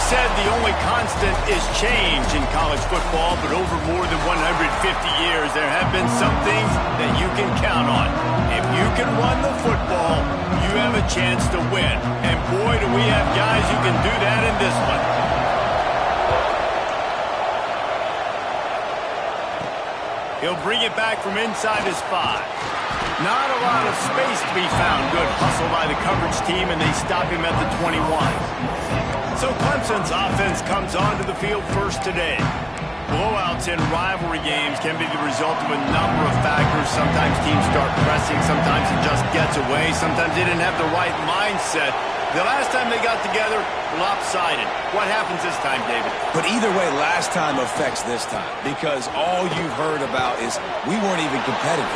said the only constant is change in college football, but over more than 150 years, there have been some things that you can count on. If you can run the football, you have a chance to win. And boy, do we have guys who can do that in this one. He'll bring it back from inside his 5. Not a lot of space to be found. Good hustle by the coverage team, and they stop him at the 21. So Clemson's offense comes onto the field first today. Blowouts in rivalry games can be the result of a number of factors. Sometimes teams start pressing. Sometimes it just gets away. Sometimes they didn't have the right mindset. The last time they got together, lopsided. What happens this time, David? But either way, last time affects this time, because all you've heard about is we weren't even competitive.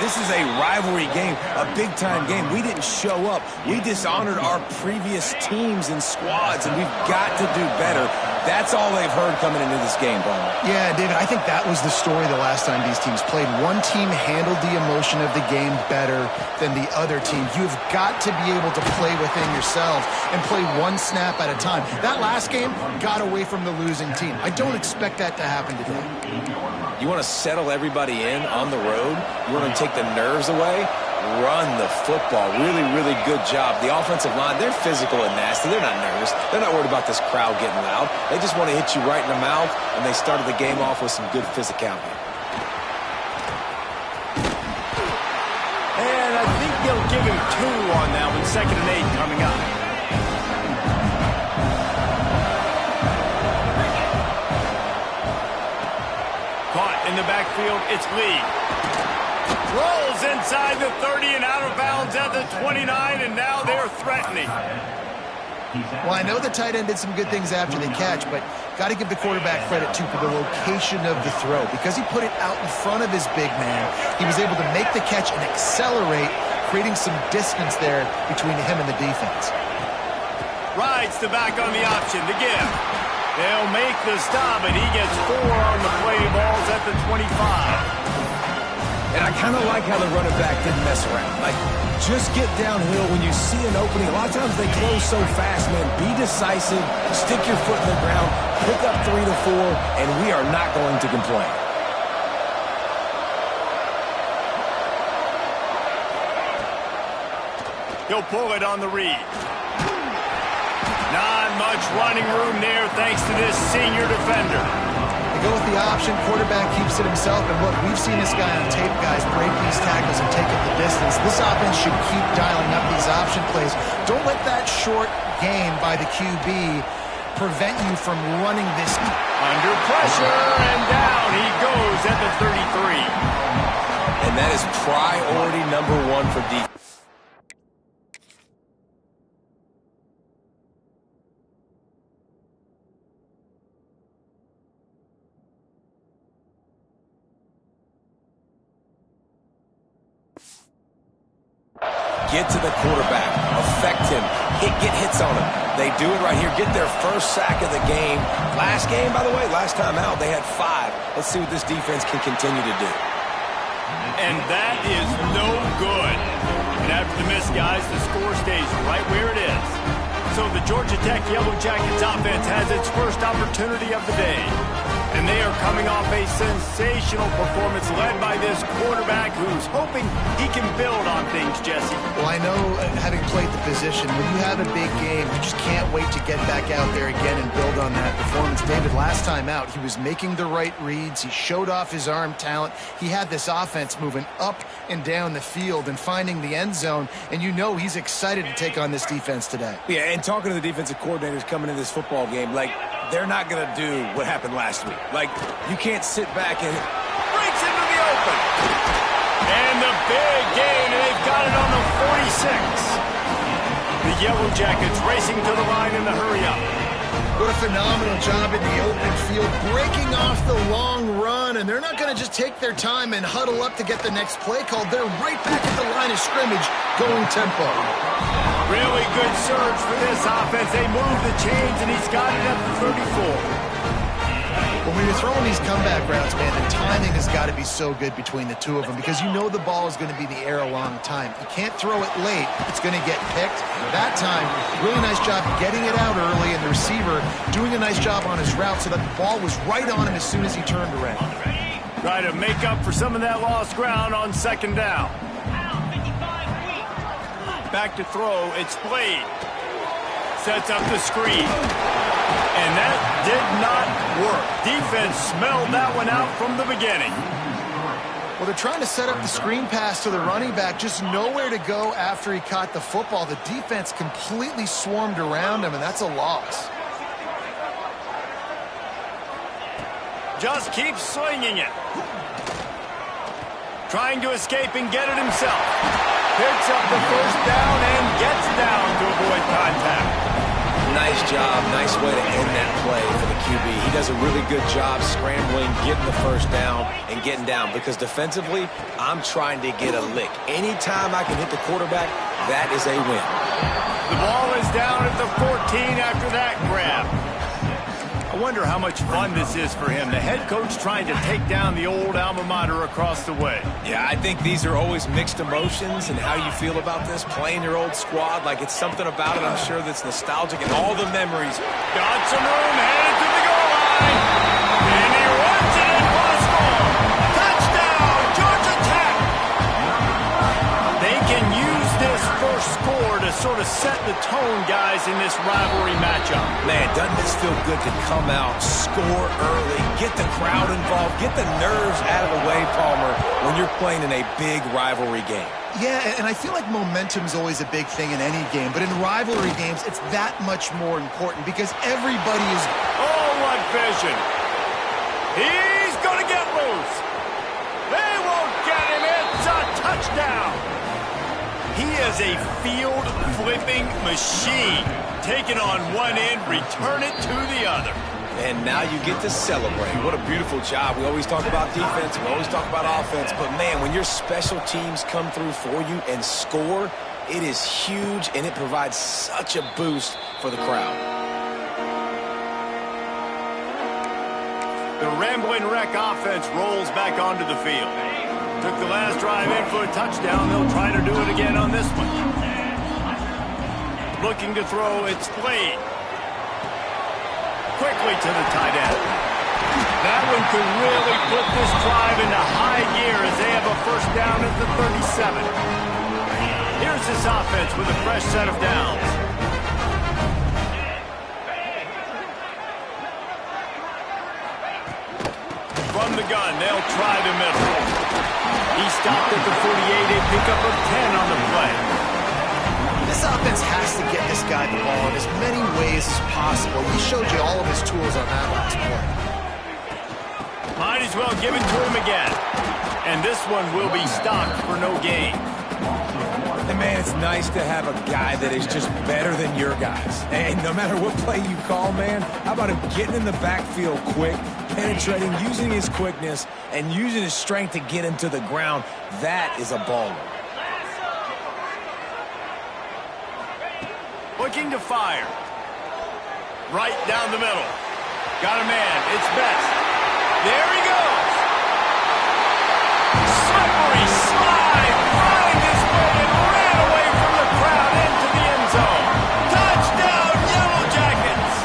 This is a rivalry game, a big-time game. We didn't show up. We dishonored our previous teams and squads, and we've got to do better. That's all they've heard coming into this game, Brian. Yeah, David, I think that was the story the last time these teams played. One team handled the emotion of the game better than the other team. You've got to be able to play within yourselves and play one snap at a time. That last game got away from the losing team. I don't expect that to happen today. You want to settle everybody in on the road? You want to take the nerves away? Run the football. Really, really good job. The offensive line, they're physical and nasty. They're not nervous. They're not worried about this crowd getting loud. They just want to hit you right in the mouth, and they started the game off with some good physicality. And I think they'll give him 2 on that one. 2nd and 8 coming up. Caught in the backfield, it's Lee. Rolls inside the 30 and out of bounds at the 29, and now they're threatening. Well, I know the tight end did some good things after the catch, but got to give the quarterback credit, too, for the location of the throw. Because he put it out in front of his big man, he was able to make the catch and accelerate, creating some distance there between him and the defense. Rides the back on the option, the give. They'll make the stop, and he gets 4 on the play. Ball's at the 25. And I kind of like how the running back didn't mess around. Like, just get downhill when you see an opening. A lot of times they close so fast, man. Be decisive, stick your foot in the ground, pick up 3 to 4, and we are not going to complain. He'll pull it on the read. Not much running room there thanks to this senior defender. They go with the option. Quarterback keeps it himself. And look, we've seen this guy on tape, guys, break these tackles and take it the distance. This offense should keep dialing up these option plays. Don't let that short game by the QB prevent you from running this. Under pressure, and down he goes at the 33. And that is priority number 1 for defense. Get to the quarterback, affect him, get hits on him. They do it right here, get their first sack of the game. Last game, by the way, last time out, they had 5. Let's see what this defense can continue to do. And that is no good. And after the miss, guys, the score stays right where it is. So the Georgia Tech Yellow Jackets offense has its first opportunity of the day. And they are coming off a sensational performance led by this quarterback who's hoping he can build on things, Jesse. Well, I know, having played the position, when you have a big game, you just can't wait to get back out there again and build on that performance. David, last time out, he was making the right reads. He showed off his arm talent. He had this offense moving up and down the field and finding the end zone. And you know he's excited to take on this defense today. Yeah, and talking to the defensive coordinators coming into this football game, like, they're not going to do what happened last week. Like, you can't sit back and... Breaks into the open. And the big gain, and they've got it on the 46. The Yellow Jackets racing to the line in the hurry-up. What a phenomenal job in the open field, breaking off the long run, and they're not going to just take their time and huddle up to get the next play called. They're right back at the line of scrimmage, going tempo. Really good surge for this offense. They move the chains, and he's got it at the 34. Well, when you're throwing these comeback routes, man, the timing has got to be so good between the two of them because you know the ball is going to be in the air a long time. You can't throw it late. It's going to get picked. That time, really nice job getting it out early, and the receiver doing a nice job on his route so that the ball was right on him as soon as he turned around. Try to make up for some of that lost ground on second down. Back to throw, it's Blade. Sets up the screen. And that did not work. Defense smelled that one out from the beginning. Well, they're trying to set up the screen pass to the running back, just nowhere to go after he caught the football. The defense completely swarmed around him, and that's a loss. Just keeps slinging it. Trying to escape and get it himself. Picks up the first down and gets down to avoid contact. Nice job, nice way to end that play for the QB. He does a really good job scrambling, getting the first down, and getting down. Because defensively, I'm trying to get a lick. Anytime I can hit the quarterback, that is a win. The ball is down at the 14 after that grab. I wonder how much fun this is for him. The head coach trying to take down the old alma mater across the way. Yeah, I think these are always mixed emotions and how you feel about this, playing your old squad. Like, it's something about it, I'm sure, that's nostalgic and all the memories. Got some room, headed to the goal line. And he runs it in for the score. Touchdown, Georgia Tech. They can use this first score to sort of set the tone, guys, in this rivalry matchup. Man, doesn't this feel good to come out, score early, get the crowd involved, get the nerves out of the way, Palmer, when you're playing in a big rivalry game? Yeah, and I feel like momentum is always a big thing in any game, but in rivalry games, it's that much more important because everybody is... Oh, what vision. He's going to get loose. They won't get him. It's a touchdown. He is a field-flipping machine. Take it on one end, return it to the other. And now you get to celebrate. What a beautiful job. We always talk about defense, we always talk about offense, but man, when your special teams come through for you and score, it is huge, and it provides such a boost for the crowd. The Rambling Wreck offense rolls back onto the field. Took the last drive in for a touchdown. They'll try to do it again on this one. Looking to throw, it's Blade. Quickly to the tight end. That one could really put this drive into high gear as they have a first down at the 37. Here's this offense with a fresh set of downs. From the gun, they'll try the middle. He stopped at the 48, a pickup of 10 on the play. This offense has to get this guy the ball in as many ways as possible. He showed you all of his tools on that last play. Might as well give it to him again. And this one will be stopped for no gain. And man, it's nice to have a guy that is just better than your guys. And no matter what play you call, man, how about him getting in the backfield quick, penetrating, using his quickness, and using his strength to get him to the ground. That is a baller. Looking to fire. Right down the middle. Got a man. It's Best. There he goes. Slippery slide. Flying his way and ran away from the crowd into the end zone. Touchdown, Yellow Jackets.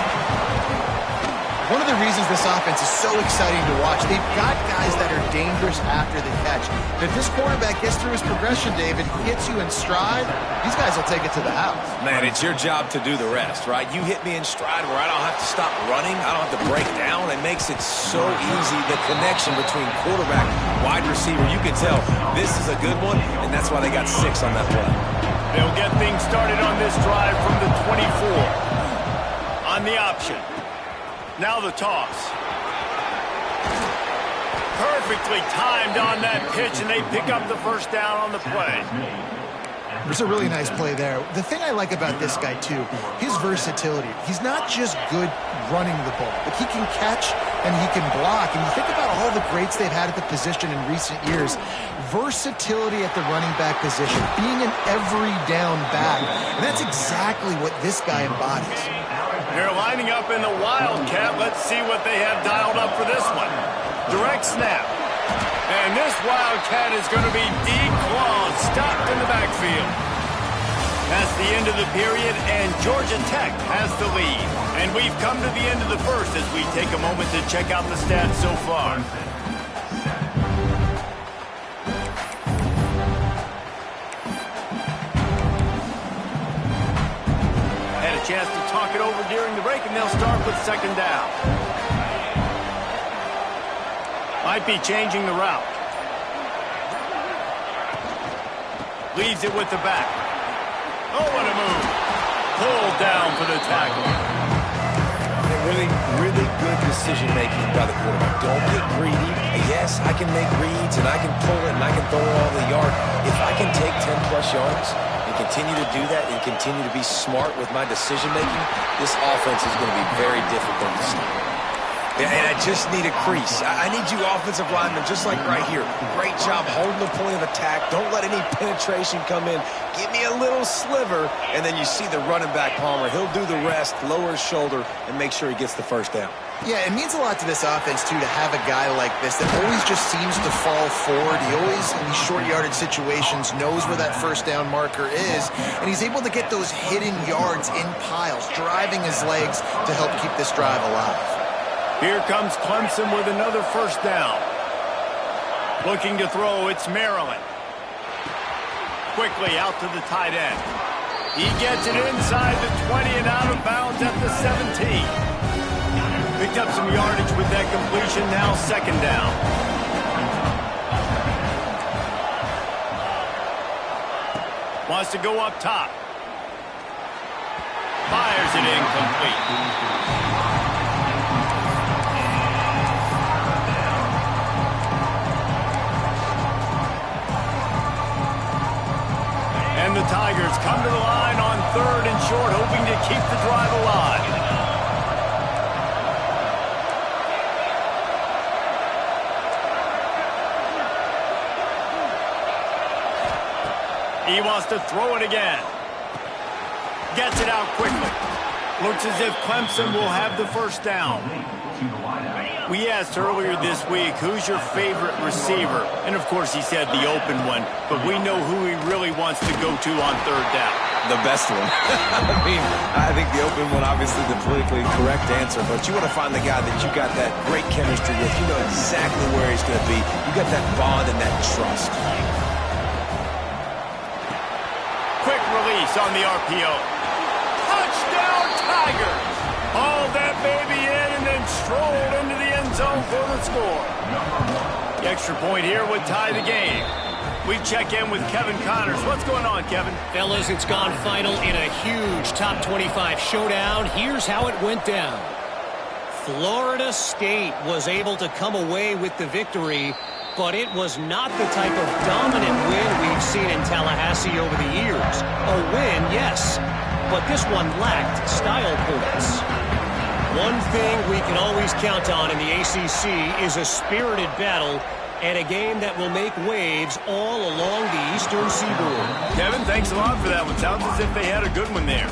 One of the reasons this offense is so exciting to watch, they've got guys that are dangerous after the catch. And if this quarterback gets through his progression, David, hits you in stride, these guys will take it to the house. Man, it's your job to do the rest, right? You hit me in stride where I don't have to stop running. I don't have to break down. It makes it so easy, the connection between quarterback, wide receiver. You can tell this is a good one, and that's why they got 6 on that play. They'll get things started on this drive from the 24. On the option. Now the toss. Perfectly timed on that pitch, and they pick up the first down on the play. There's a really nice play there. The thing I like about this guy, too, his versatility. He's not just good running the ball, but he can catch and he can block. And you think about all the greats they've had at the position in recent years. Versatility at the running back position, being an every down back. And that's exactly what this guy embodies. They're lining up in the Wildcat. Let's see what they have dialed up for this one. Direct snap. And this Wildcat is going to be declawed, stopped in the backfield. That's the end of the period, and Georgia Tech has the lead. And we've come to the end of the first as we take a moment to check out the stats so far. Had a chance to talk it over during the break, and they'll start with second down. Might be changing the route. Leaves it with the back. Oh, what a move. Pulled down for the tackle. Really good decision-making by the quarterback. Don't get greedy. Yes, I can make reads, and I can pull it, and I can throw it all the yard. If I can take 10-plus yards and continue to do that and continue to be smart with my decision-making, this offense is going to be very difficult to stop. And I just need a crease. I need you offensive linemen, just like right here. Great job holding the point of attack. Don't let any penetration come in. Give me a little sliver, and then you see the running back, Palmer. He'll do the rest, lower his shoulder, and make sure he gets the first down. Yeah, it means a lot to this offense, too, to have a guy like this that always just seems to fall forward. He always, in these short yardage situations, knows where that first down marker is, and he's able to get those hidden yards in piles, driving his legs to help keep this drive alive. Here comes Clemson with another first down. Looking to throw, it's Maryland. Quickly out to the tight end. He gets it inside the 20 and out of bounds at the 17. Picked up some yardage with that completion, now second down. Wants to go up top. Fires it incomplete. And the Tigers come to the line on third and short, hoping to keep the drive alive. He wants to throw it again. Gets it out quickly. Looks as if Clemson will have the first down. We asked earlier this week, who's your favorite receiver? And, of course, he said the open one. But we know who he really wants to go to on third down. The best one. I think the open one, obviously the politically correct answer. But you want to find the guy that you got that great chemistry with. You know exactly where he's going to be. You got that bond and that trust. Quick release on the RPO. Touchdown, Tigers! Hauled that baby in and then strolled into the end zone for the score. The extra point here would tie the game. We check in with Kevin Connors. What's going on, Kevin? Fellas, it's gone final in a huge top 25 showdown. Here's how it went down. Florida State was able to come away with the victory, but it was not the type of dominant win we've seen in Tallahassee over the years. A win, yes, but this one lacked style points. One thing we can always count on in the ACC is a spirited battle and a game that will make waves all along the Eastern Seaboard. Kevin, thanks a lot for that one. Sounds as if they had a good one there.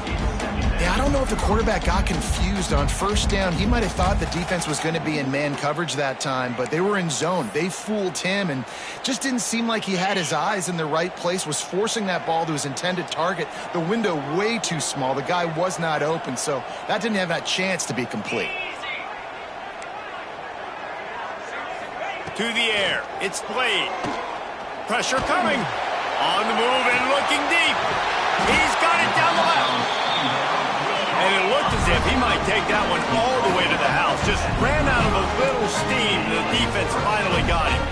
Yeah, I don't know if the quarterback got confused on first down. He might have thought the defense was going to be in man coverage that time, but they were in zone. They fooled him and just didn't seem like he had his eyes in the right place, was forcing that ball to his intended target. The window way too small. The guy was not open, so that didn't have that chance to be complete. To the air. It's Blade. Pressure coming. On the move and looking deep. He's got it down the left. And it looked as if he might take that one all the way to the house. Just ran out of a little steam. The defense finally got him.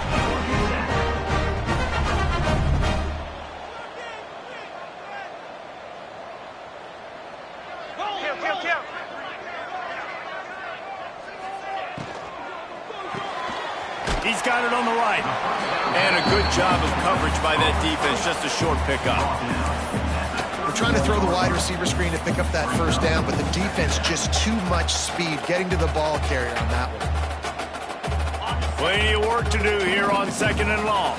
He's got it on the right. And a good job of coverage by that defense. Just a short pickup. We're trying to throw the wide receiver screen to pick up that first down, but the defense just too much speed getting to the ball carrier on that one. Plenty of work to do here on second and long.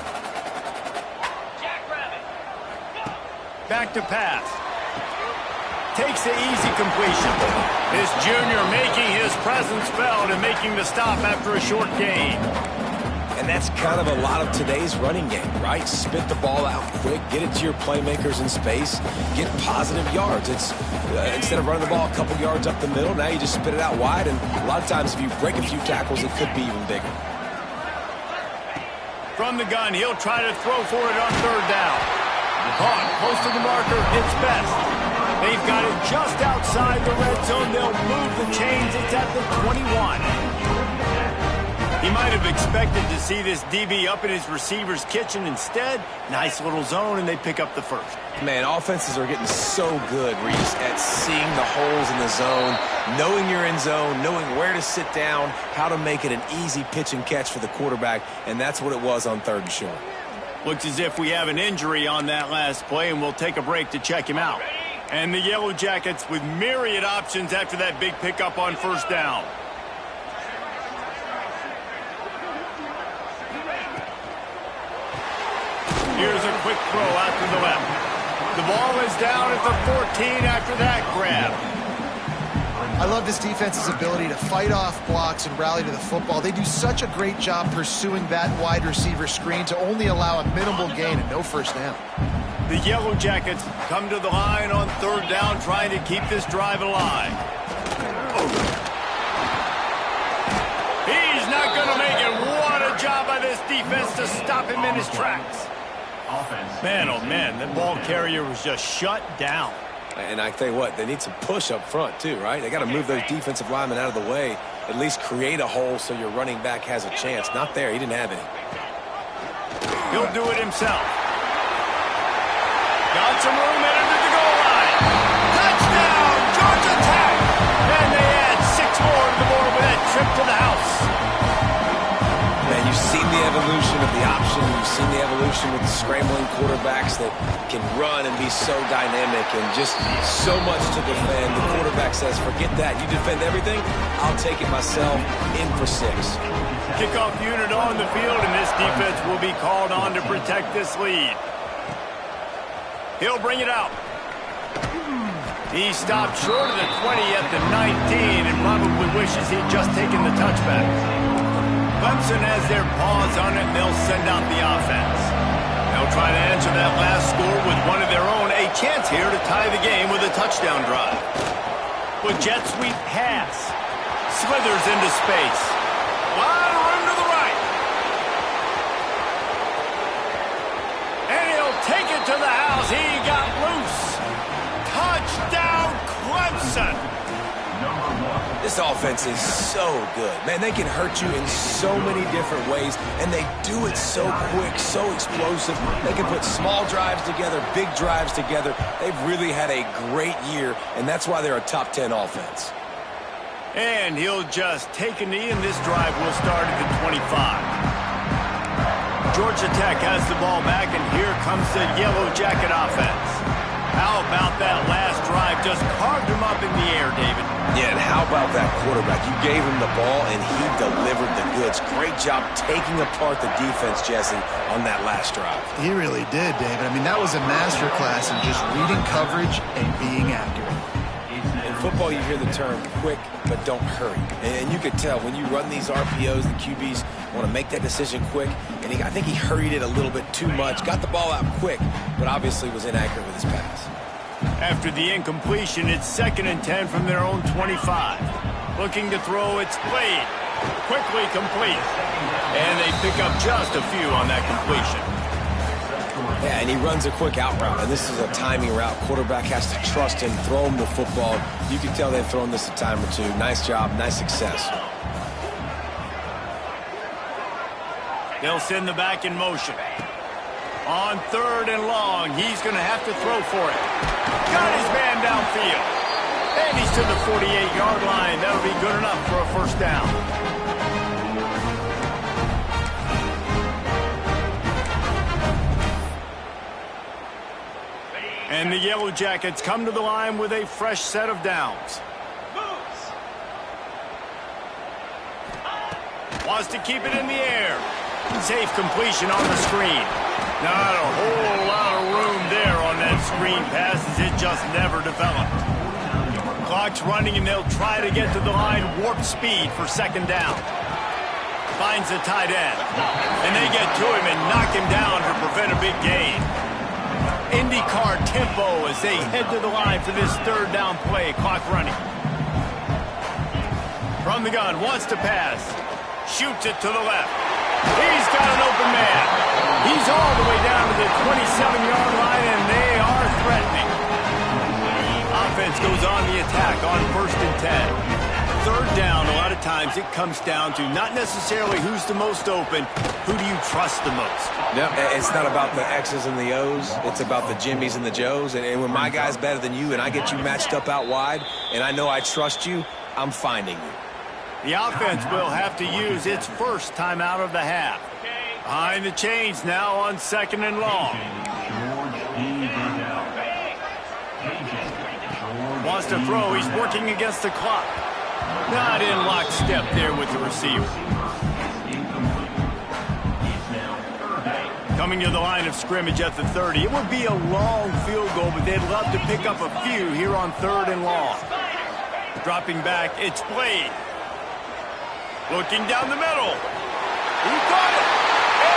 Back to pass. takes the easy completion. This junior making his presence felt and making the stop after a short gain. And that's kind of a lot of today's running game, right? Spit the ball out quick, get it to your playmakers in space, get positive yards. It's instead of running the ball a couple yards up the middle, now you just spit it out wide, and a lot of times if you break a few tackles, it could be even bigger. From the gun, he'll try to throw for it on third down. Caught close to the marker, it's best. They've got it just outside the red zone. They'll move the chains. It's at the 21. He might have expected to see this DB up in his receiver's kitchen. Instead, nice little zone, and they pick up the first. Man, offenses are getting so good, Reese, at seeing the holes in the zone, knowing you're in zone, knowing where to sit down, how to make it an easy pitch and catch for the quarterback, and that's what it was on third and short. Looks as if we have an injury on that last play, and we'll take a break to check him out. And the Yellow Jackets with myriad options after that big pickup on first down. Here's a quick throw out to the left. The ball is down at the 14 after that grab. I love this defense's ability to fight off blocks and rally to the football. They do such a great job pursuing that wide receiver screen to only allow a minimal gain and no first down. The Yellow Jackets come to the line on third down, trying to keep this drive alive. He's not going to make it. What a job by this defense to stop him in his tracks. Man, oh man, that ball carrier was just shut down. And I tell you what, they need some push up front too, right? They got to move those defensive linemen out of the way, at least create a hole so your running back has a chance. Not there, he didn't have any. He'll do it himself. Got some room and under the goal line. Touchdown, Georgia Tech! And they add 6 more to the board with that trip to the house. Man, you've seen the evolution of the option. You've seen the evolution with the scrambling quarterbacks that can run and be so dynamic and just so much to defend. The quarterback says, forget that. You defend everything, I'll take it myself. In for 6. Kickoff unit on the field, and this defense will be called on to protect this lead. He'll bring it out. He stopped short of the 20 at the 19 and probably wishes he'd just taken the touchback. Clemson has their paws on it, and they'll send out the offense. They'll try to answer that last score with one of their own. A chance here to tie the game with a touchdown drive. With jet sweep pass. Slithers into space. A lot of room to the right. And he'll take it to the house. He got loose. Touchdown, Clemson. This offense is so good. Man, they can hurt you in so many different ways, and they do it so quick, so explosive. They can put small drives together, big drives together. They've really had a great year, and that's why they're a top 10 offense. And he'll just take a knee, and this drive will start at the 25. Georgia Tech has the ball back, and here comes the Yellow Jacket offense. How about that last drive? Just carved him up in the air, David. Yeah, and how about that quarterback? You gave him the ball, and he delivered the goods. Great job taking apart the defense, Jesse, on that last drive. He really did, David. I mean, that was a masterclass in just reading coverage and being accurate. In football, you hear the term quick, but don't hurry. And you could tell when you run these RPOs, the QBs want to make that decision quick. And I think he hurried it a little bit too much. Got the ball out quick, but obviously was inaccurate with his pass. After the incompletion, it's 2nd and 10 from their own 25. Looking to throw, it's played. Quickly complete. And they pick up just a few on that completion. Yeah, and he runs a quick out route, and this is a timing route. Quarterback has to trust him, throw him the football. You can tell they've thrown this a time or two. Nice job, nice success. They'll send the back in motion. On 3rd and long, he's going to have to throw for it. Got his man downfield. And he's to the 48-yard line. That'll be good enough for a first down. And the Yellow Jackets come to the line with a fresh set of downs. Wants to keep it in the air. Safe completion on the screen. Not a whole lot of room there on that screen pass as it just never developed. Clock's running, and they'll try to get to the line warp speed for second down. Finds the tight end. And they get to him and knock him down to prevent a big gain. IndyCar tempo as they head to the line for this third down play. Clock running. From the gun, wants to pass. Shoots it to the left. He's got an open man. He's all the way down to the 27-yard line, and they are threatening. Offense goes on the attack on 1st and 10. Third down, a lot of times it comes down to not necessarily who's the most open, who do you trust the most? No, it's not about the X's and the O's. It's about the Jimmys and the Joes. And when my guy's better than you and I get you matched up out wide and I know I trust you, I'm finding you. The offense will have to use its first timeout of the half. Behind the chains now on 2nd and long. Wants to throw. He's working against the clock. Not in lockstep there with the receiver. Coming to the line of scrimmage at the 30. It would be a long field goal, but they'd love to pick up a few here on 3rd and long. Dropping back, it's Blade. Looking down the middle. He got it.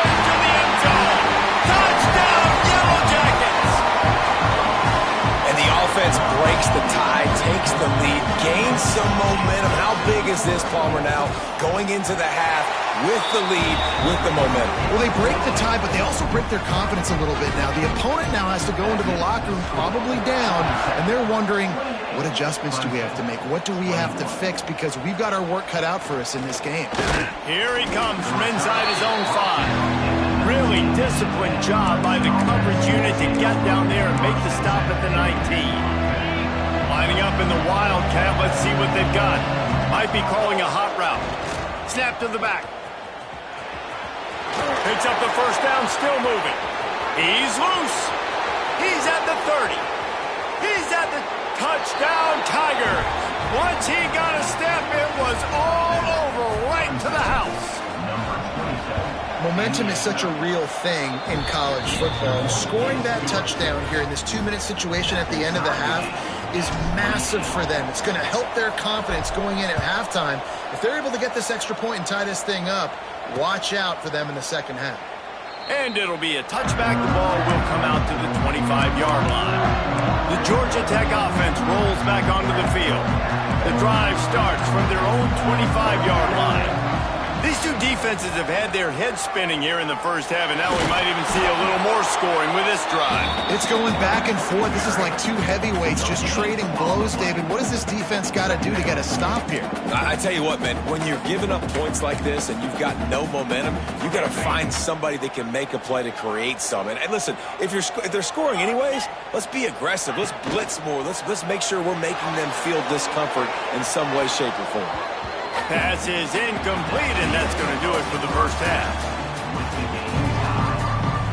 Into the end zone. Touchdown, Yellow Jackets. And the offense breaks the tie, takes the lead, gains some momentum. How big is this, Palmer, now? Going into the half with the lead, with the momentum. Well, they break the tie, but they also break their confidence a little bit now. The opponent now has to go into the locker room probably down, and they're wondering, what adjustments do we have to make? What do we have to fix? Because we've got our work cut out for us in this game. Here he comes from inside his own 5. Really disciplined job by the coverage unit to get down there and make the stop at the 19. Lining up in the Wildcat. Let's see what they've got. Might be calling a hot route. Snap to the back. Picks up the first down, still moving. He's loose. He's at the 30. He's at the touchdown, Tigers. Once he got a step, it was all over, right to the house. Momentum is such a real thing in college football. And scoring that touchdown here in this 2-minute situation at the end of the half is massive for them. It's going to help their confidence going in at halftime. If they're able to get this extra point and tie this thing up, watch out for them in the second half. And it'll be a touchback. The ball will come out to the 25-yard line. The Georgia Tech offense rolls back onto the field. The drive starts from their own 25-yard line. These two defenses have had their heads spinning here in the first half, and now we might even see a little more scoring with this drive. It's going back and forth. This is like two heavyweights just trading blows, David. What does this defense got to do to get a stop here? I tell you what, man, when you're giving up points like this and you've got no momentum, you've got to find somebody that can make a play to create some. And listen, if they're scoring anyways, let's be aggressive. Let's blitz more. Let's make sure we're making them feel discomfort in some way, shape, or form. Pass is incomplete, and that's going to do it for the first half.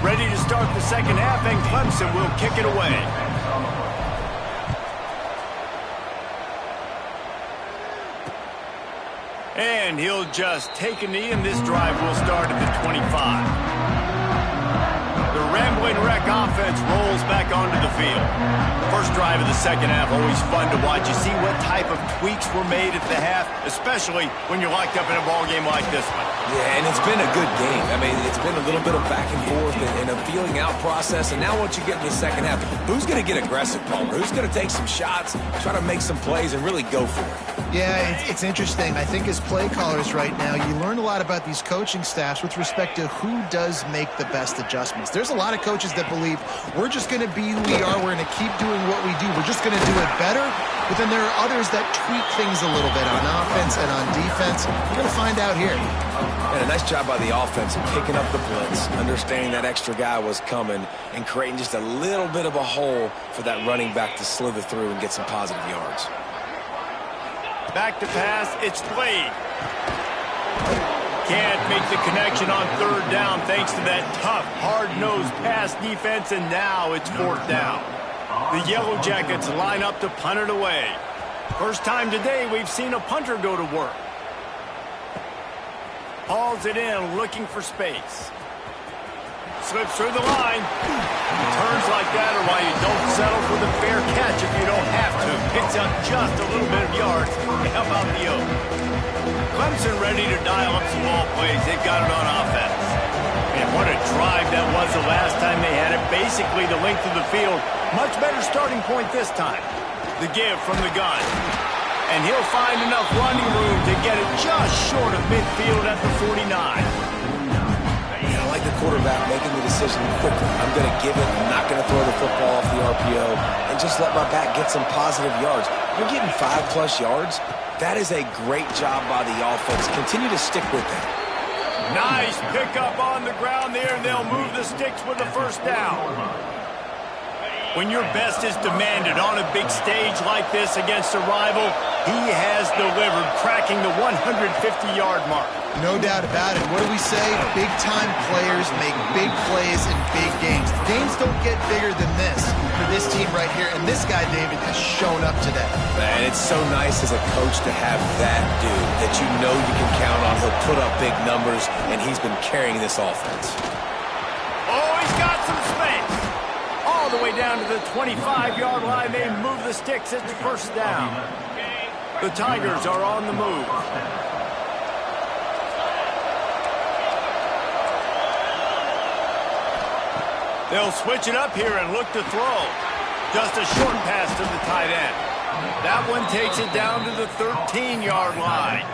Ready to start the second half, and Clemson will kick it away. And he'll just take a knee, and this drive will start at the 25. The Rambling Wreck offense rolls back onto the field. First drive of the second half, always fun to watch. You see what type of tweaks were made at the half, especially when you're locked up in a ball game like this one. Yeah, and it's been a good game. I mean, it's been a little bit of back and forth and a feeling out process. And now once you get in the second half, who's going to get aggressive, Palmer? Who's going to take some shots, try to make some plays, and really go for it? Yeah, it's interesting. I think as play callers right now, you learn a lot about these coaching staffs with respect to who does make the best adjustments. There's a lot of coaches that believe we're just going to be who we are. We're going to keep doing what we do. We're just going to do it better. But then there are others that tweak things a little bit on offense and on defense. We're going to find out here. And a nice job by the offense of picking up the blitz, understanding that extra guy was coming, and creating just a little bit of a hole for that running back to slither through and get some positive yards. Back to pass, it's Blade. Can't make the connection on third down thanks to that tough, hard-nosed pass defense, and now it's fourth down. The Yellow Jackets line up to punt it away. First time today we've seen a punter go to work. Hauls it in, looking for space. slips through the line. Turns like that are why you don't settle for the fair catch if you don't have to. Picks up just a little bit of yards to help out the Oak. Clemson ready to dial up some ball plays. They've got it on offense. And what a drive that was the last time they had it. Basically the length of the field. Much better starting point this time. The give from the gun. And he'll find enough running room to get it just short of midfield at the 49. I like the quarterback making the decision quickly. I'm going to give it. I'm not going to throw the football off the RPO and just let my back get some positive yards. You're getting 5+ yards. That is a great job by the offense. Continue to stick with that. Nice pickup on the ground there, and they'll move the sticks with the first down. When your best is demanded on a big stage like this against a rival, he has delivered, cracking the 150-yard mark. No doubt about it. What do we say? Big-time players make big plays in big games. Games don't get bigger than this for this team right here, and this guy, David, has shown up today. Man, it's so nice as a coach to have that dude that you know you can count on. He'll put up big numbers, and he's been carrying this offense. Oh, he's got some space. All the way down to the 25-yard line. They move the sticks at the first down. The Tigers are on the move. They'll switch it up here and look to throw. Just a short pass to the tight end. That one takes it down to the 13-yard line.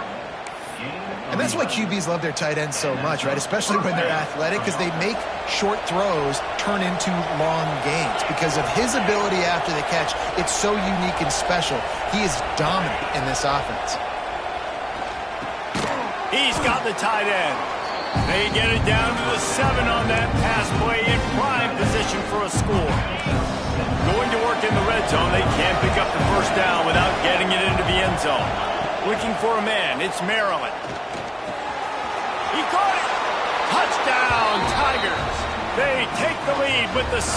And that's why QBs love their tight ends so much, right? Especially when they're athletic, because they make short throws turn into long gains. Because of his ability after the catch, it's so unique and special. He is dominant in this offense. He's got the tight end. They get it down to the 7 on that pass play in prime position for a score. Going to work in the red zone, they can't pick up the first down without getting it into the end zone. Looking for a man, it's Maryland. He caught it! Touchdown, Tigers! They take the lead with the 6.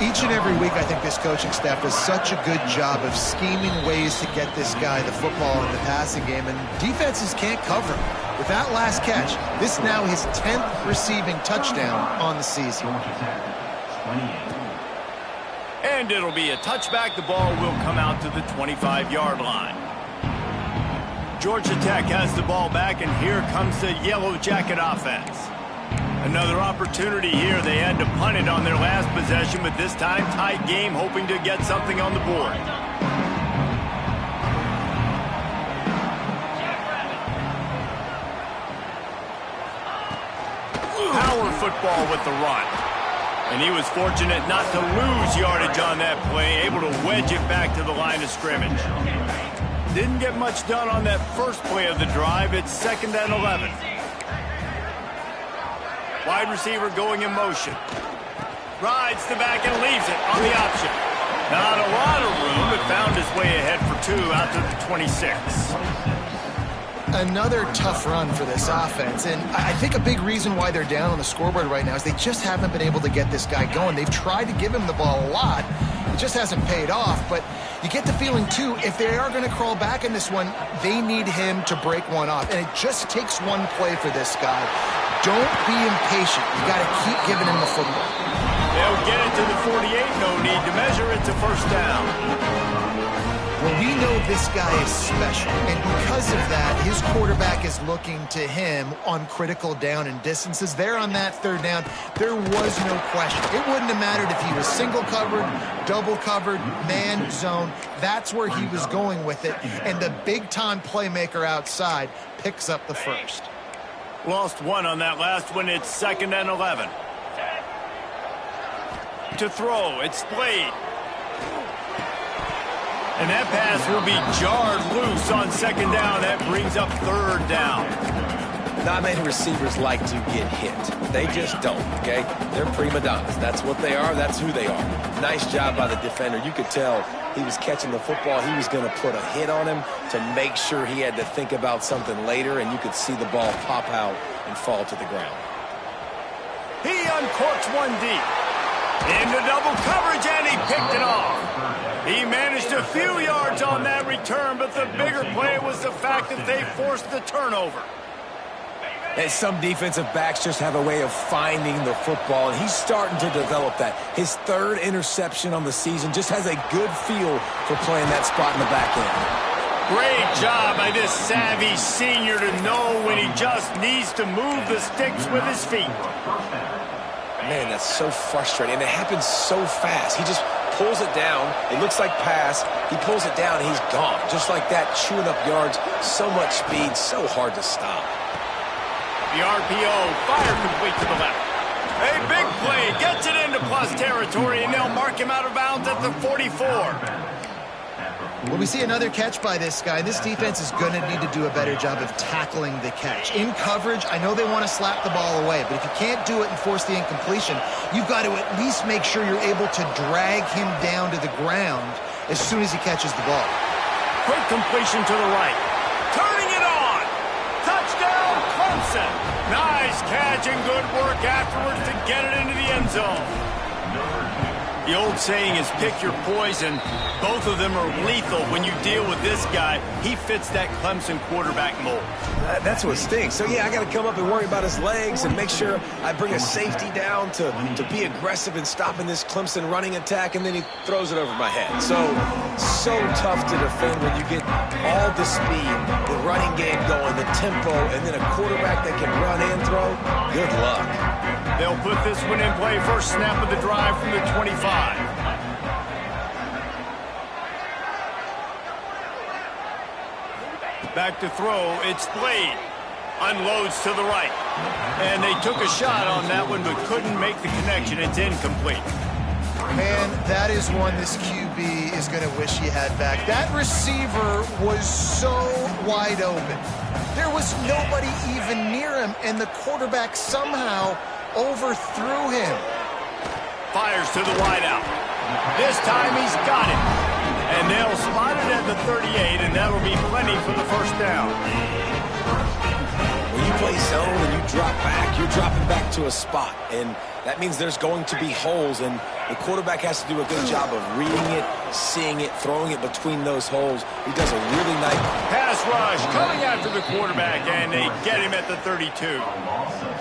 Each and every week, I think this coaching staff does such a good job of scheming ways to get this guy the football in the passing game, and defenses can't cover him. With that last catch, this is now his 10th receiving touchdown on the season. And it'll be a touchback. The ball will come out to the 25-yard line. Georgia Tech has the ball back, and here comes the Yellow Jacket offense. Another opportunity here. They had to punt it on their last possession, but this time tight game, hoping to get something on the board. Power football with the run. And he was fortunate not to lose yardage on that play, able to wedge it back to the line of scrimmage. Didn't get much done on that first play of the drive. It's 2nd and 11. Wide receiver going in motion. Rides the back and leaves it on the option. Not a lot of room, but found his way ahead for 2 out to the 26. Another tough run for this offense, and I think a big reason why they're down on the scoreboard right now is they just haven't been able to get this guy going. They've tried to give him the ball a lot. It just hasn't paid off, but you get the feeling, too, if they are going to crawl back in this one, they need him to break one off, and it just takes one play for this guy. Don't be impatient. You got to keep giving him the football. They'll get it to the 48. No need to measure it to first down. Well, we know this guy is special, and because of that, his quarterback is looking to him on critical down and distances. There on that 3rd down, there was no question. It wouldn't have mattered if he was single covered, double covered, man zone. That's where he was going with it, and the big-time playmaker outside picks up the first. Lost 1 on that last one. It's 2nd and 11. To throw, it's Slade. And that pass will be jarred loose on 2nd down. That brings up 3rd down. Not many receivers like to get hit. They just don't, okay? They're prima donnas. That's what they are. That's who they are. Nice job by the defender. You could tell he was catching the football. He was going to put a hit on him to make sure he had to think about something later, and you could see the ball pop out and fall to the ground. He uncorks one deep. Into double coverage, and he picked it off. He managed a few yards on that return, but the bigger play was the fact that they forced the turnover. And some defensive backs just have a way of finding the football, and he's starting to develop that. His third interception on the season, just has a good feel for playing that spot in the back end. Great job by this savvy senior to know when he just needs to move the sticks with his feet. Man, that's so frustrating, and it happens so fast. He just pulls it down. It looks like pass. He pulls it down, and he's gone. Just like that, chewing up yards. So much speed, so hard to stop. The RPO, fire complete to the left. A big play, gets it into plus territory, and they'll mark him out of bounds at the 44. Well, we see another catch by this guy. This defense is going to need to do a better job of tackling the catch. In coverage, I know they want to slap the ball away, but if you can't do it and force the incompletion, you've got to at least make sure you're able to drag him down to the ground as soon as he catches the ball. Quick completion to the right. Turning it on. Touchdown, Clemson. Nice catch and good work afterwards to get it into the end zone. The old saying is pick your poison. Both of them are lethal when you deal with this guy. He fits that Clemson quarterback mold. That's what stinks. So, yeah, I got to come up and worry about his legs and make sure I bring a safety down to be aggressive in stopping this Clemson running attack, and then he throws it over my head. So tough to defend when you get all the speed, the running game going, the tempo, and then a quarterback that can run and throw. Good luck. They'll put this one in play. First snap of the drive from the 25. Back to throw, it's Blade. Unloads to the right. And they took a shot on that one, but couldn't make the connection. It's incomplete. Man, that is one this QB is going to wish he had back. That receiver was so wide open. There was nobody even near him, and the quarterback somehow overthrew him. Fires to the wideout. This time he's got it. And they'll spot it at the 38, and that'll be plenty for the first down. When you play zone and you drop back, you're dropping back to a spot, and that means there's going to be holes, and the quarterback has to do a good job of reading it, seeing it, throwing it between those holes. He does a really nice pass rush coming after the quarterback, and they get him at the 32.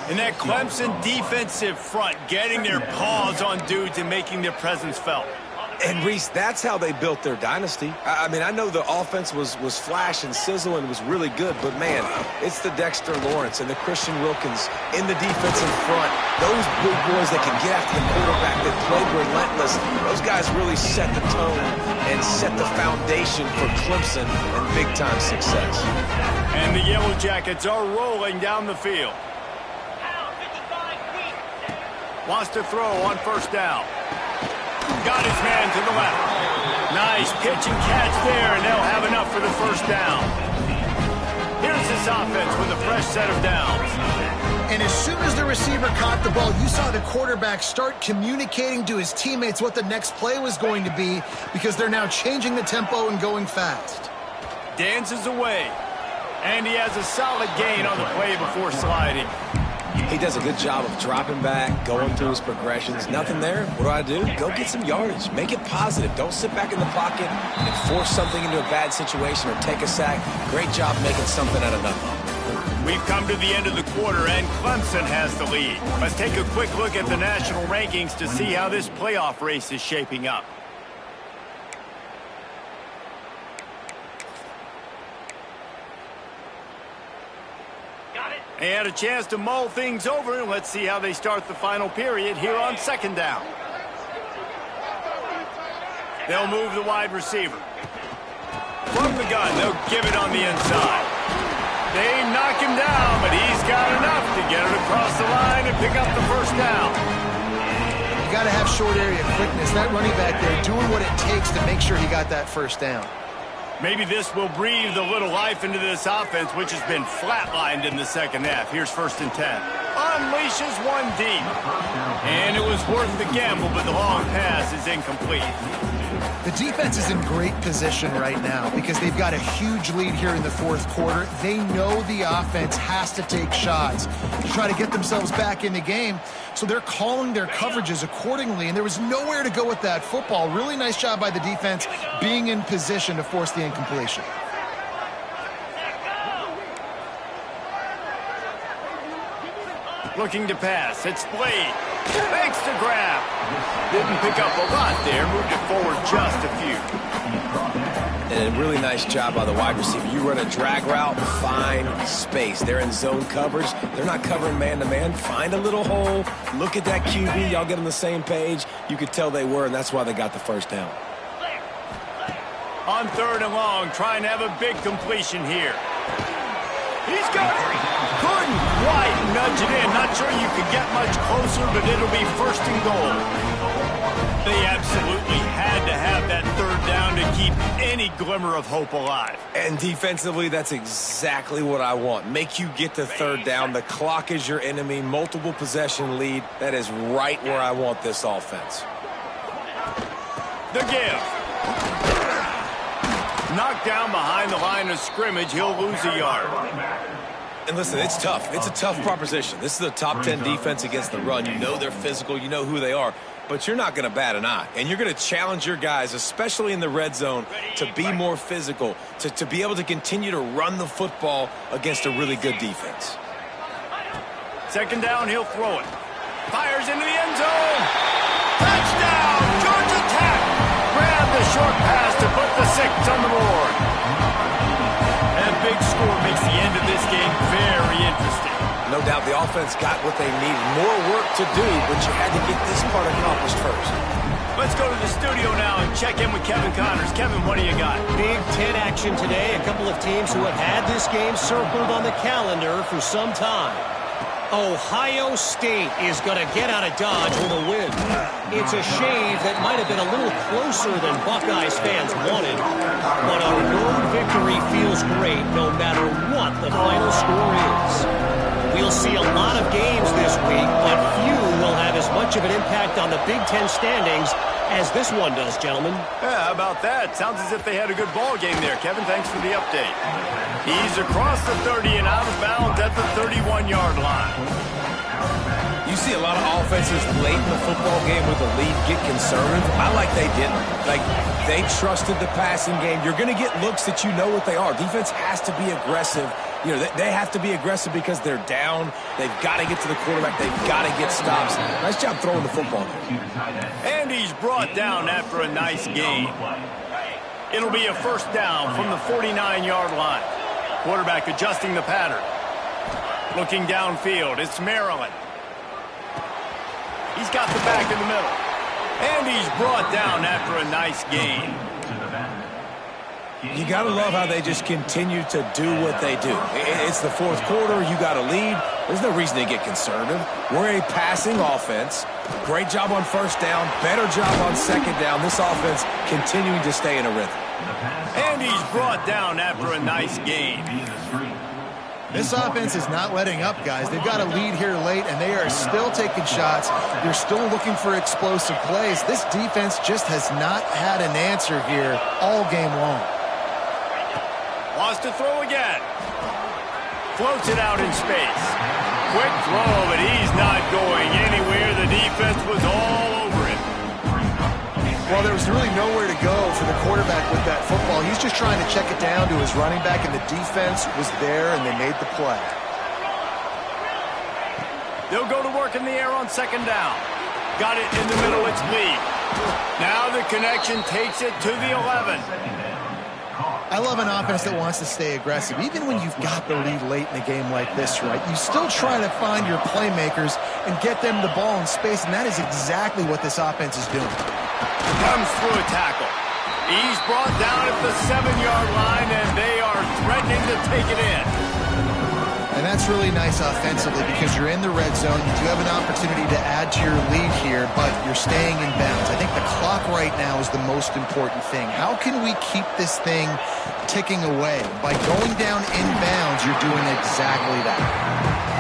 And that Clemson defensive front getting their paws on dudes and making their presence felt. And, Reese, that's how they built their dynasty. I mean, I know the offense was flash and sizzle and was really good, but, man, it's the Dexter Lawrence and the Christian Wilkins in the defensive front. Those big boys that can get after the quarterback, that play relentless, those guys really set the tone and set the foundation for Clemson and big-time success. And the Yellow Jackets are rolling down the field. Wants to throw on first down. Got his man to the left. Nice pitch and catch there, and they'll have enough for the first down. Here's this offense with a fresh set of downs. And as soon as the receiver caught the ball, you saw the quarterback start communicating to his teammates what the next play was going to be, because they're now changing the tempo and going fast. Dances away, and he has a solid gain on the play before sliding. He does a good job of dropping back, going through his progressions. Nothing there. What do? Go get some yardage. Make it positive. Don't sit back in the pocket and force something into a bad situation or take a sack. Great job making something out of nothing. We've come to the end of the quarter, and Clemson has the lead. Let's take a quick look at the national rankings to see how this playoff race is shaping up. They had a chance to mull things over, and let's see how they start the final period here on second down. They'll move the wide receiver. From the gun, they'll give it on the inside. They knock him down, but he's got enough to get it across the line and pick up the first down. You got to have short area quickness. That running back there doing what it takes to make sure he got that first down. Maybe this will breathe a little life into this offense, which has been flatlined in the second half. Here's 1st and 10. Unleashes one deep. And it was worth the gamble, but the long pass is incomplete. The defense is in great position right now because they've got a huge lead here in the fourth quarter. They know the offense has to take shots to try to get themselves back in the game. So they're calling their coverages accordingly, and there was nowhere to go with that football. Really nice job by the defense being in position to force the incompletion. Looking to pass. It's Blade. Makes the grab. Didn't pick up a lot there. Moved it forward just a few. And a really nice job by the wide receiver. You run a drag route, find space. They're in zone coverage. They're not covering man-to-man. Find a little hole. Look at that QB. Y'all get on the same page. You could tell they were, and that's why they got the first down. On 3rd and long, trying to have a big completion here. He's got it. Couldn't quite nudge it in. Not sure you could get much closer, but it'll be 1st and goal. They absolutely had to have that 3rd down to keep any glimmer of hope alive. And defensively, that's exactly what I want. Make you get to 3rd down. The clock is your enemy. Multiple possession lead. That is right where I want this offense. The give. Knocked down behind the line of scrimmage. He'll lose a yard. And listen, it's tough. It's a tough proposition. This is a top 10 defense against the run. You know they're physical. You know who they are. But you're not going to bat an eye. And you're going to challenge your guys, especially in the red zone, to be more physical, to be able to continue to run the football against a really good defense. 2nd down, he'll throw it. Fires into the end zone. Touchdown, Georgia Tech. Grab the short pass to put the 6 on the board. That big score makes the end of this game very interesting. No doubt the offense got what they needed. More work to do, but you had to get this part accomplished first. Let's go to the studio now and check in with Kevin Connors. Kevin, what do you got? Big 10 action today. A couple of teams who have had this game circled on the calendar for some time. Ohio State is going to get out of Dodge with a win. It's a shave that might have been a little closer than Buckeyes fans wanted. But a road victory feels great no matter what the final score is. We'll see a lot of games this week, but few will have as much of an impact on the Big Ten standings as this one does, gentlemen. Yeah, how about that? Sounds as if they had a good ball game there. Kevin, thanks for the update. He's across the 30 and out of bounds at the 31-yard line. You see a lot of offenses late in the football game with the lead get conservative. I like they didn't. Like, they trusted the passing game. You're going to get looks that you know what they are. Defense has to be aggressive. You know, they have to be aggressive because they're down. They've got to get to the quarterback. They've got to get stops. Nice job throwing the football there. And he's brought down after a nice game. It'll be a 1st down from the 49-yard line. Quarterback adjusting the pattern. Looking downfield, it's Maryland. He's got the back in the middle. And he's brought down after a nice game. You got to love how they just continue to do what they do. It's the 4th quarter. You got a lead. There's no reason to get conservative. We're a passing offense. Great job on 1st down. Better job on 2nd down. This offense continuing to stay in a rhythm. And he's brought down after a nice game. This offense is not letting up, guys. They've got a lead here late, and they are still taking shots. They're still looking for explosive plays. This defense just has not had an answer here all game long. Wants to throw again. Floats it out in space. Quick throw, but he's not going anywhere. The defense was all over it. Well, there was really nowhere to go for the quarterback with that football. He's just trying to check it down to his running back, and the defense was there, and they made the play. They'll go to work in the air on 2nd down. Got it in the middle, it's Lee. Now the connection takes it to the 11. I love an offense that wants to stay aggressive. Even when you've got the lead late in a game like this, right, you still try to find your playmakers and get them the ball in space, and that is exactly what this offense is doing. Comes through a tackle. He's brought down at the 7-yard line, and they are threatening to take it in. And that's really nice offensively because you're in the red zone. You do have an opportunity to add to your lead here, but you're staying in bounds. I think the clock right now is the most important thing. How can we keep this thing ticking away? By going down in bounds, you're doing exactly that.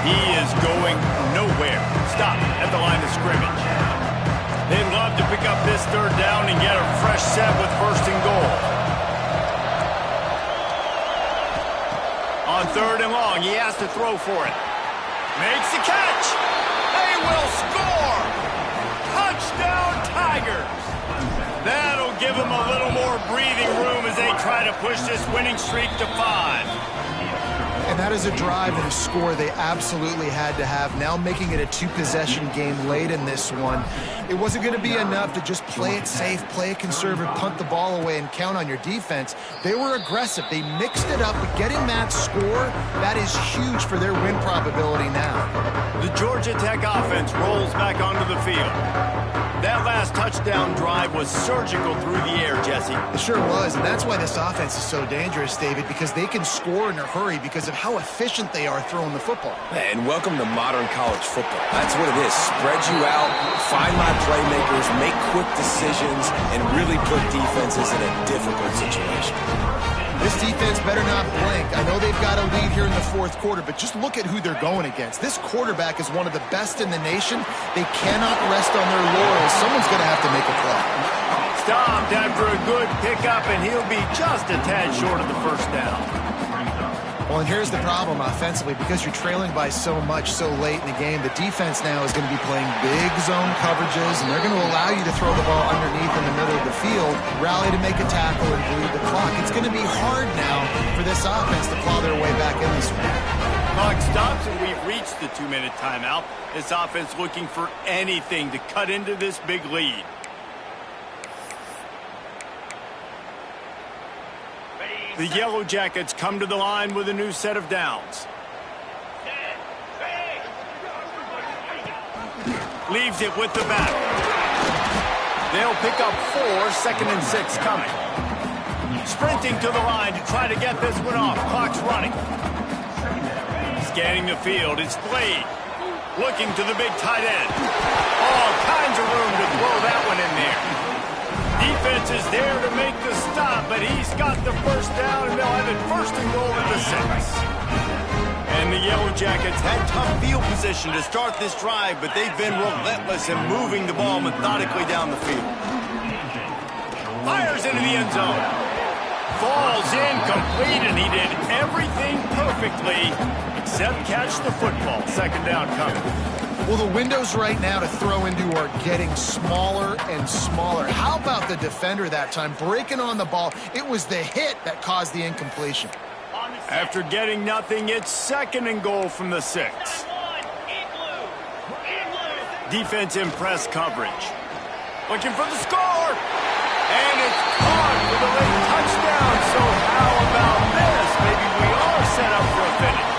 He is going nowhere. Stop at the line of scrimmage. They'd love to pick up this 3rd down and get a fresh set with 1st and goal. On 3rd and long, he has to throw for it. Makes the catch. They will score. Touchdown, Tigers. That'll give them a little more breathing room as they try to push this winning streak to 5. And that is a drive and a score they absolutely had to have. Now making it a two-possession game late in this one. It wasn't going to be enough to just play it safe, play it conservative, punt the ball away, and count on your defense. They were aggressive. They mixed it up, but getting that score, that is huge for their win probability now. The Georgia Tech offense rolls back onto the field. That last touchdown drive was surgical through the air, Jesse. It sure was, and that's why this offense is so dangerous, David, because they can score in a hurry because of how efficient they are throwing the football. And welcome to modern college football. That's what it is. Spread you out, find my playmakers, make quick decisions, and really put defenses in a difficult situation. This defense better not blink. I know they've got a lead here in the fourth quarter, but just look at who they're going against. This quarterback is one of the best in the nation. They cannot rest on their laurels. Someone's going to have to make a play. Stopped after a good pickup, and he'll be just a tad short of the first down. Well, and here's the problem offensively. Because you're trailing by so much so late in the game, the defense now is going to be playing big zone coverages, and they're going to allow you to throw the ball underneath in the middle of the field, rally to make a tackle, and bleed the clock. It's going to be hard now for this offense to claw their way back in this one. Clock stops, and we've reached the 2-minute timeout. This offense looking for anything to cut into this big lead. The Yellow Jackets come to the line with a new set of downs. Leaves it with the back. They'll pick up 4, 2nd and 6 coming. Sprinting to the line to try to get this one off. Clock's running. Scanning the field, it's Blade. Looking to the big tight end. All kinds of room to throw that one in there. Defense is there to make the stop, but he's got the first down, and they'll have it 1st and goal at the 6. And the Yellow Jackets had tough field position to start this drive, but they've been relentless in moving the ball methodically down the field. Fires into the end zone. Falls incomplete, and he did everything perfectly except catch the football. 2nd down coming. Well, the windows right now to throw into are getting smaller and smaller. How about the defender that time breaking on the ball? It was the hit that caused the incompletion. After getting nothing, it's 2nd and goal from the 6. Defense in press coverage. Looking for the score. And it's caught for the late touchdown. So how about this? Maybe we are set up for a finish.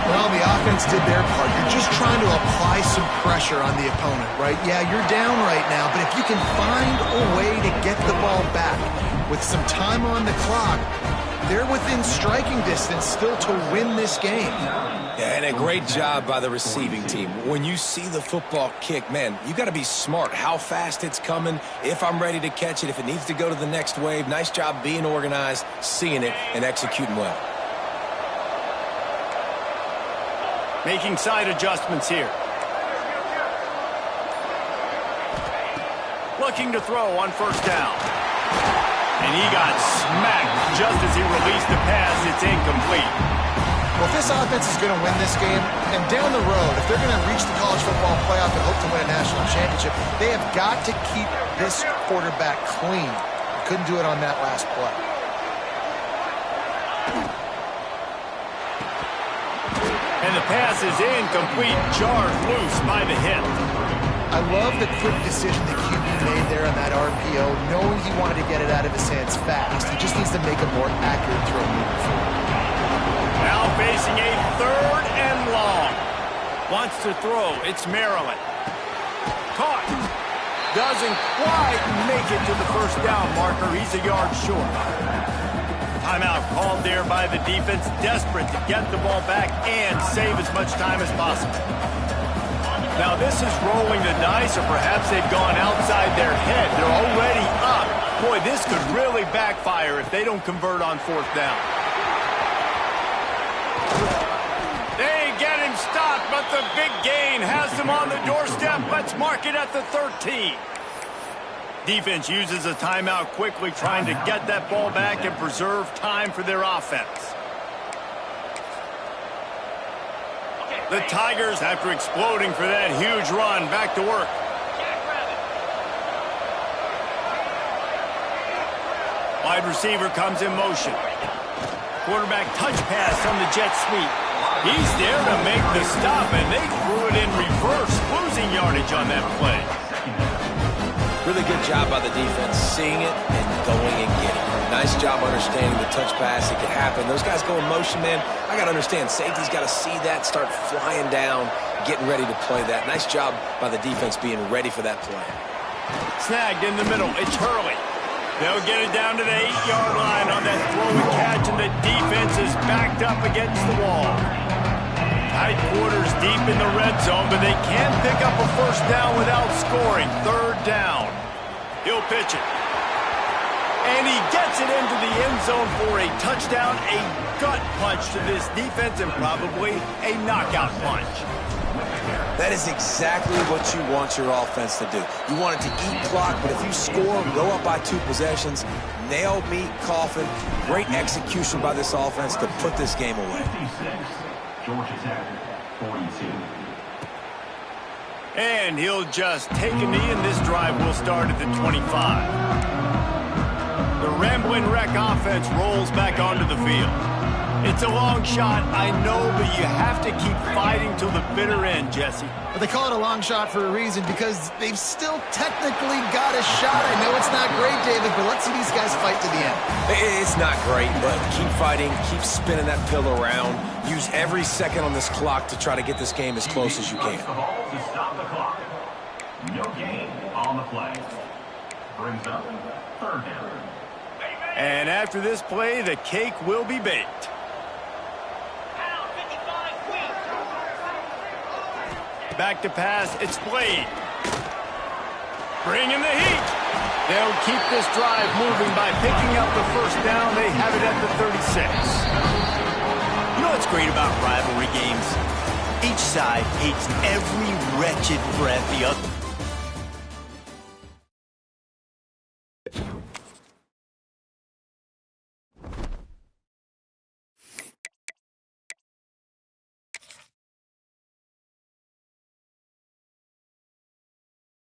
Well, the offense did their part. You're just trying to apply some pressure on the opponent, right? Yeah, you're down right now, but if you can find a way to get the ball back with some time on the clock, they're within striking distance still to win this game. Yeah, and a great job by the receiving team. When you see the football kick, man, you got to be smart how fast it's coming, if I'm ready to catch it, if it needs to go to the next wave. Nice job being organized, seeing it, and executing well. Making side adjustments here. Looking to throw on 1st down. And he got smacked just as he released the pass. It's incomplete. Well, if this offense is going to win this game, and down the road, if they're going to reach the college football playoff and hope to win a national championship, they have got to keep this quarterback clean. Couldn't do it on that last play. And the pass is incomplete, jarred loose by the hit. I love the quick decision the QB made there on that RPO, knowing he wanted to get it out of his hands fast. He just needs to make a more accurate throw moving forward. Now facing a 3rd and long. Wants to throw. It's Maryland. Caught. Doesn't quite make it to the 1st down marker. He's a yard short. Timeout called there by the defense, desperate to get the ball back and save as much time as possible. Now this is rolling the dice, or perhaps they've gone outside their head. They're already up. Boy, this could really backfire if they don't convert on 4th down. They get him stopped, but the big gain has them on the doorstep. Let's mark it at the 13. Defense uses a timeout quickly, trying to get that ball back and preserve time for their offense. The Tigers, after exploding for that huge run, back to work. Wide receiver comes in motion. Quarterback touch pass on the jet sweep. He's there to make the stop, and they threw it in reverse, losing yardage on that play. Really good job by the defense, seeing it and going and getting it. Nice job understanding the touch pass. It could happen. Those guys go in motion, man. I got to understand, safety's got to see that, start flying down, getting ready to play that. Nice job by the defense being ready for that play. Snagged in the middle. It's Hurley. They'll get it down to the 8-yard line on that throw and catch, and the defense is backed up against the wall. Tight quarters deep in the red zone, but they can't pick up a first down without scoring. Third down. He'll pitch it. And he gets it into the end zone for a touchdown, a gut punch to this defense, and probably a knockout punch. That is exactly what you want your offense to do. You want it to eat clock, but if you score, go up by 2 possessions, nail, meet, coffin, great execution by this offense to put this game away. Georgia Tech, 42. And he'll just take a knee, and this drive will start at the 25. The Rambling Wreck offense rolls back onto the field. It's a long shot, I know, but you have to keep fighting till the bitter end, Jesse. But they call it a long shot for a reason, because they've still technically got a shot. I know it's not great, David, but let's see these guys fight to the end. It's not great, but keep fighting, keep spinning that pill around. Use every second on this clock to try to get this game as close as you can. The ball to stop the clock. No gain on the play. Brings up third down. And after this play, the cake will be baked. Back to pass, it's Blade. Bringing the heat. They'll keep this drive moving by picking up the first down. They have it at the 36. You know what's great about rivalry games? Each side hates every wretched breath the other.